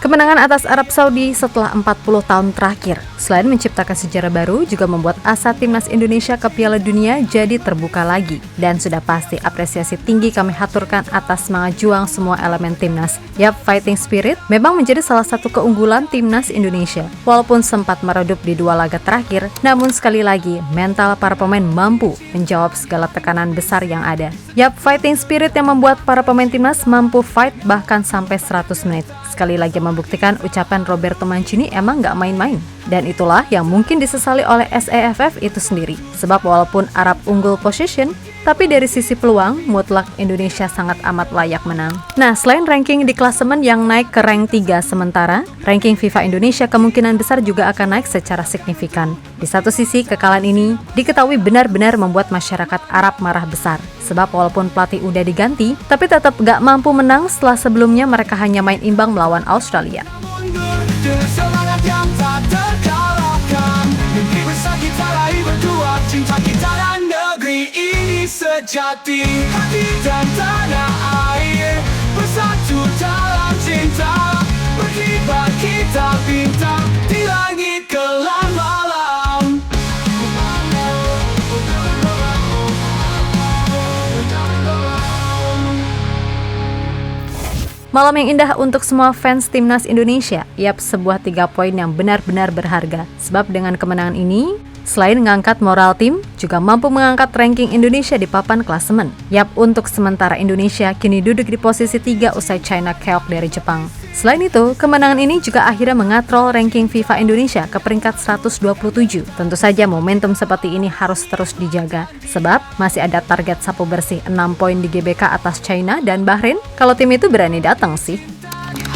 Kemenangan atas Arab Saudi setelah 40 tahun terakhir, selain menciptakan sejarah baru, juga membuat asa timnas Indonesia ke Piala Dunia jadi terbuka lagi. Dan sudah pasti apresiasi tinggi kami haturkan atas semangat juang semua elemen timnas. Yap, fighting spirit memang menjadi salah satu keunggulan timnas Indonesia. Walaupun sempat meredup di 2 laga terakhir, namun sekali lagi mental para pemain mampu menjawab segala tekanan besar yang ada. Yap, fighting spirit yang membuat para pemain timnas mampu fight bahkan sampai 100 menit. Sekali lagi membuktikan ucapan Roberto Mancini emang gak main-main. Dan itulah yang mungkin disesali oleh SEFF itu sendiri. Sebab walaupun Arab unggul position, tapi dari sisi peluang, mutlak Indonesia sangat amat layak menang. Nah, selain ranking di klasemen yang naik ke rank 3 sementara, ranking FIFA Indonesia kemungkinan besar juga akan naik secara signifikan. Di satu sisi, kekalahan ini diketahui benar-benar membuat masyarakat Arab marah besar. Sebab walaupun pelatih udah diganti, tapi tetap gak mampu menang setelah sebelumnya mereka hanya main imbang melawan Australia. Sejati hati dan tanah air bersatu dalam cinta, berkibar kita bintang di langit kelam malam. Malam yang indah untuk semua fans timnas Indonesia. Yap, sebuah 3 poin yang benar-benar berharga. Sebab dengan kemenangan ini, selain mengangkat moral tim, juga mampu mengangkat ranking Indonesia di papan klasemen. Yap, untuk sementara Indonesia kini duduk di posisi 3 usai China keok dari Jepang. Selain itu, kemenangan ini juga akhirnya mengatrol ranking FIFA Indonesia ke peringkat 127. Tentu saja momentum seperti ini harus terus dijaga, sebab masih ada target sapu bersih 6 poin di GBK atas China dan Bahrain, kalau tim itu berani datang sih.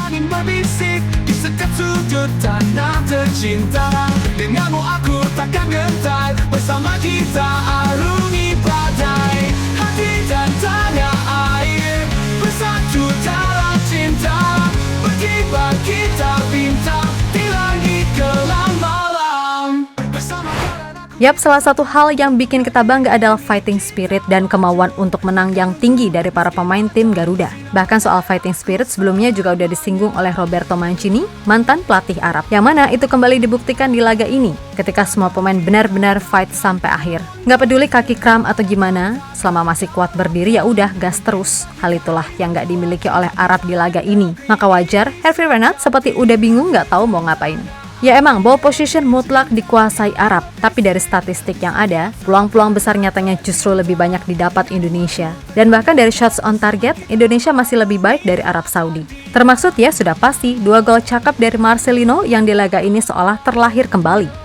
Angin berbisik di setiap sudut tanah tercinta, denganmu aku takkan gentar, bersama kita arungi badai, hati dan tanah air bersatu dalam cinta, berkibar kita bintang di langit kelam malam. Yap, salah satu hal yang bikin kita bangga adalah fighting spirit dan kemauan untuk menang yang tinggi dari para pemain tim Garuda. Bahkan soal fighting spirit sebelumnya juga udah disinggung oleh Roberto Mancini, mantan pelatih Arab. Yang mana itu kembali dibuktikan di laga ini, ketika semua pemain benar-benar fight sampai akhir. Nggak peduli kaki kram atau gimana, selama masih kuat berdiri ya udah gas terus. Hal itulah yang nggak dimiliki oleh Arab di laga ini. Maka wajar, Hervé Renard seperti udah bingung nggak tahu mau ngapain. Ya emang, ball position mutlak dikuasai Arab, tapi dari statistik yang ada, peluang-peluang besar nyatanya justru lebih banyak didapat Indonesia. Dan bahkan dari shots on target, Indonesia masih lebih baik dari Arab Saudi. Termaksud ya sudah pasti, 2 gol cakep dari Marcelino yang di laga ini seolah terlahir kembali.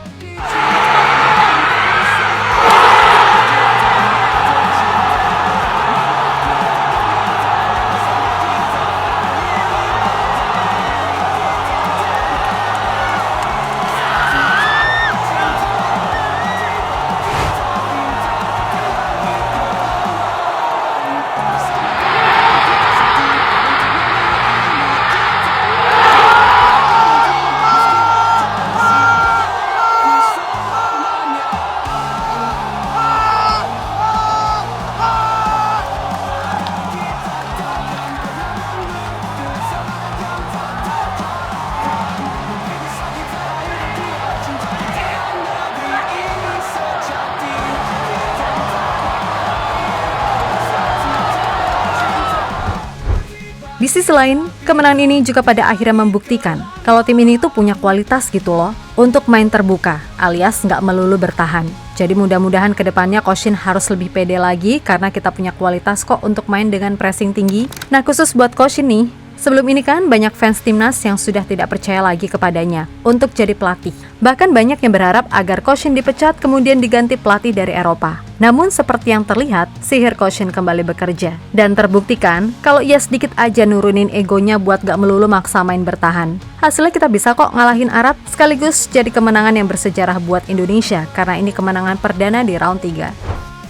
Di sisi lain, kemenangan ini juga pada akhirnya membuktikan kalau tim ini tuh punya kualitas gitu loh untuk main terbuka, alias nggak melulu bertahan. Jadi mudah-mudahan kedepannya Coach Shin harus lebih pede lagi karena kita punya kualitas kok untuk main dengan pressing tinggi. Nah, khusus buat Coach Shin nih, sebelum ini kan banyak fans timnas yang sudah tidak percaya lagi kepadanya untuk jadi pelatih. Bahkan banyak yang berharap agar Coach Shin dipecat kemudian diganti pelatih dari Eropa. Namun seperti yang terlihat, sihir Coach Shin kembali bekerja. Dan terbuktikan kalau ia sedikit aja nurunin egonya buat gak melulu maksa main bertahan. Hasilnya kita bisa kok ngalahin Arab, sekaligus jadi kemenangan yang bersejarah buat Indonesia karena ini kemenangan perdana di round 3.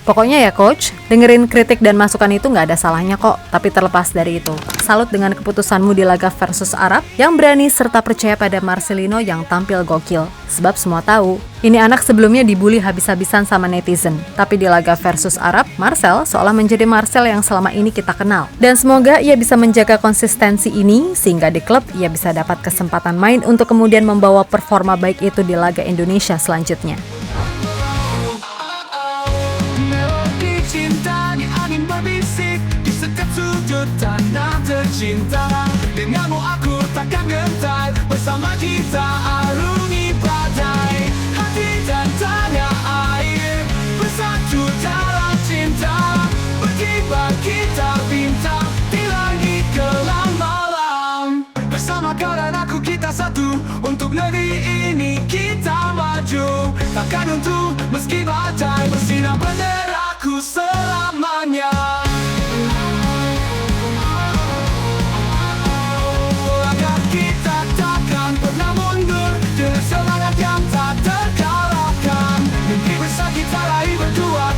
Pokoknya ya coach, dengerin kritik dan masukan itu nggak ada salahnya kok. Tapi terlepas dari itu, salut dengan keputusanmu di laga versus Arab yang berani serta percaya pada Marcelino yang tampil gokil. Sebab semua tahu, ini anak sebelumnya dibully habis-habisan sama netizen. Tapi di laga versus Arab, Marcel seolah menjadi Marcel yang selama ini kita kenal. Dan semoga ia bisa menjaga konsistensi ini, sehingga di klub ia bisa dapat kesempatan main untuk kemudian membawa performa baik itu di laga Indonesia selanjutnya. Tanah tercinta, denganmu aku takkan gentar. Bersama kita arungi badai, hati dan tanah air bersatu dalam cinta. Berkibar kita bintang di langit kelam malam. Bersama kau dan aku kita satu, untuk negeri ini kita maju. Takkan untuk meski badai bersinar benderaku selamanya.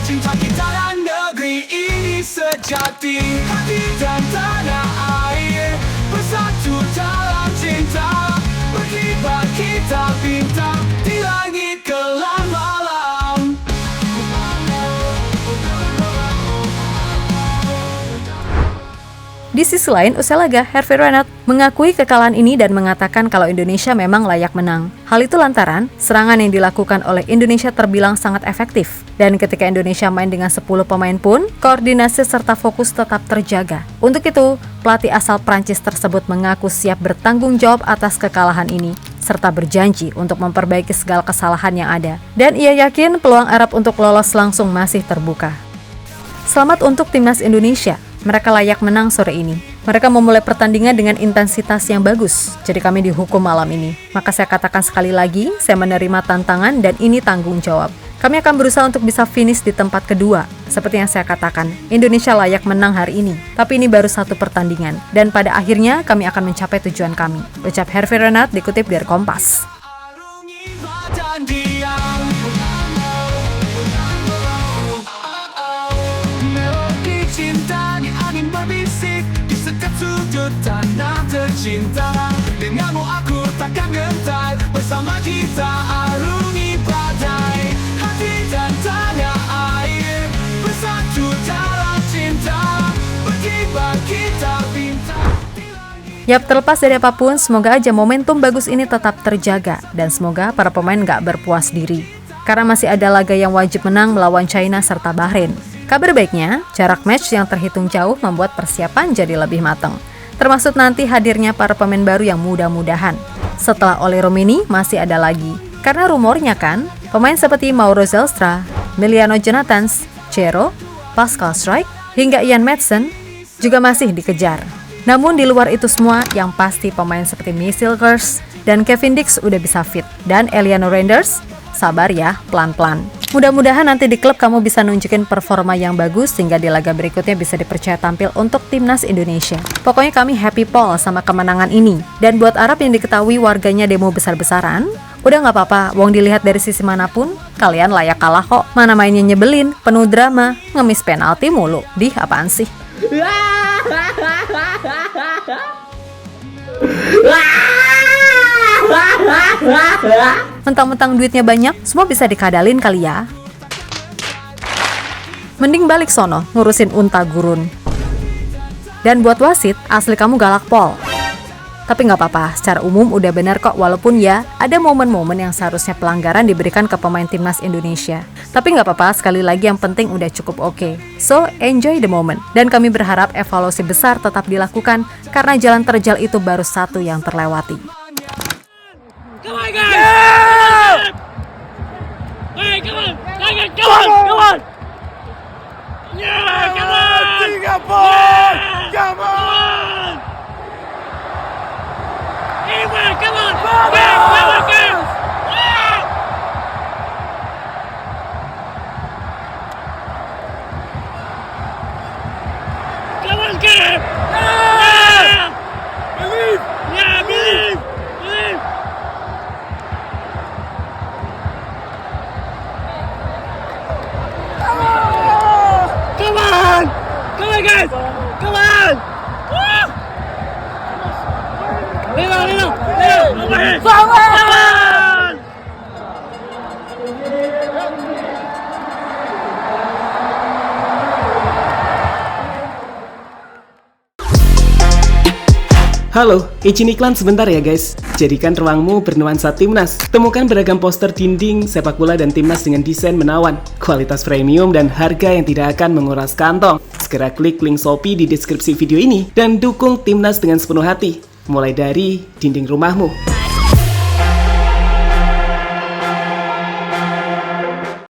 Cinta kita dan negeri ini sejati, hati dan tanah air bersatu dalam cinta. Berkibar kita bintang di langit kelam malam. Di sisi lain, usai laga, Hervé Renard mengakui kekalahan ini dan mengatakan kalau Indonesia memang layak menang. Hal itu lantaran serangan yang dilakukan oleh Indonesia terbilang sangat efektif. Dan ketika Indonesia main dengan 10 pemain pun, koordinasi serta fokus tetap terjaga. Untuk itu, pelatih asal Prancis tersebut mengaku siap bertanggung jawab atas kekalahan ini, serta berjanji untuk memperbaiki segala kesalahan yang ada. Dan ia yakin peluang Arab untuk lolos langsung masih terbuka. Selamat untuk timnas Indonesia. Mereka layak menang sore ini. Mereka memulai pertandingan dengan intensitas yang bagus, jadi kami dihukum malam ini. Maka saya katakan sekali lagi, saya menerima tantangan dan ini tanggung jawab. Kami akan berusaha untuk bisa finish di tempat kedua. Seperti yang saya katakan, Indonesia layak menang hari ini. Tapi ini baru satu pertandingan. Dan pada akhirnya kami akan mencapai tujuan kami. Ucap Hervé Renard dikutip dari Kompas. Tanah tercinta, denganmu aku takkan gentar. Bersama kita arungi badai, hati dan tanah air bersatu dalam cinta. Berkibar kita bintang. Yap, terlepas dari apapun, semoga aja momentum bagus ini tetap terjaga. Dan semoga para pemain gak berpuas diri, karena masih ada laga yang wajib menang melawan China serta Bahrain. Kabar baiknya, jarak match yang terhitung jauh membuat persiapan jadi lebih matang. Termasuk nanti hadirnya para pemain baru yang mudah-mudahan. Setelah Ole Romini masih ada lagi. Karena rumornya kan, pemain seperti Mauro Zelstra, Emiliano Jonathans, Cero, Pascal Struijk, hingga Ian Maatsen juga masih dikejar. Namun di luar itu semua, yang pasti pemain seperti Michel Gers dan Kevin Dix udah bisa fit. Dan Eliano Reinders, sabar ya, pelan-pelan. Mudah-mudahan nanti di klub kamu bisa nunjukin performa yang bagus sehingga di laga berikutnya bisa dipercaya tampil untuk timnas Indonesia. Pokoknya kami happy Paul sama kemenangan ini. Dan buat Arab yang diketahui warganya demo besar-besaran, udah gak apa-apa, wong dilihat dari sisi manapun, kalian layak kalah kok. Mana mainnya nyebelin, penuh drama, ngemis penalti mulu. Dih, apaan sih? Mentang-mentang duitnya banyak, semua bisa dikadalin kali ya. Mending balik sono, ngurusin unta gurun. Dan buat wasit, asli kamu galak Pol. Tapi nggak apa-apa, secara umum udah benar kok, walaupun ya ada momen-momen yang seharusnya pelanggaran diberikan ke pemain timnas Indonesia. Tapi nggak apa-apa, sekali lagi yang penting udah cukup oke. So, enjoy the moment. Dan kami berharap evaluasi besar tetap dilakukan karena jalan terjal itu baru satu yang terlewati. Come on, guys! Yeah! Hey, come on! Come on! Yeah, come on! Singapore! Yeah! Come on! Anyway, come on! Come on, guys! Yeah! Come on, guys! Yeah! Believe! Yeah, believe! Believe! on, guys! Come on! Woo! Lino! Over here! Come on! Halo, izin iklan sebentar ya guys. Jadikan ruangmu bernuansa timnas. Temukan beragam poster dinding, sepak bola dan timnas dengan desain menawan, kualitas premium dan harga yang tidak akan menguras kantong. Segera klik link Shopee di deskripsi video ini dan dukung timnas dengan sepenuh hati. Mulai dari dinding rumahmu.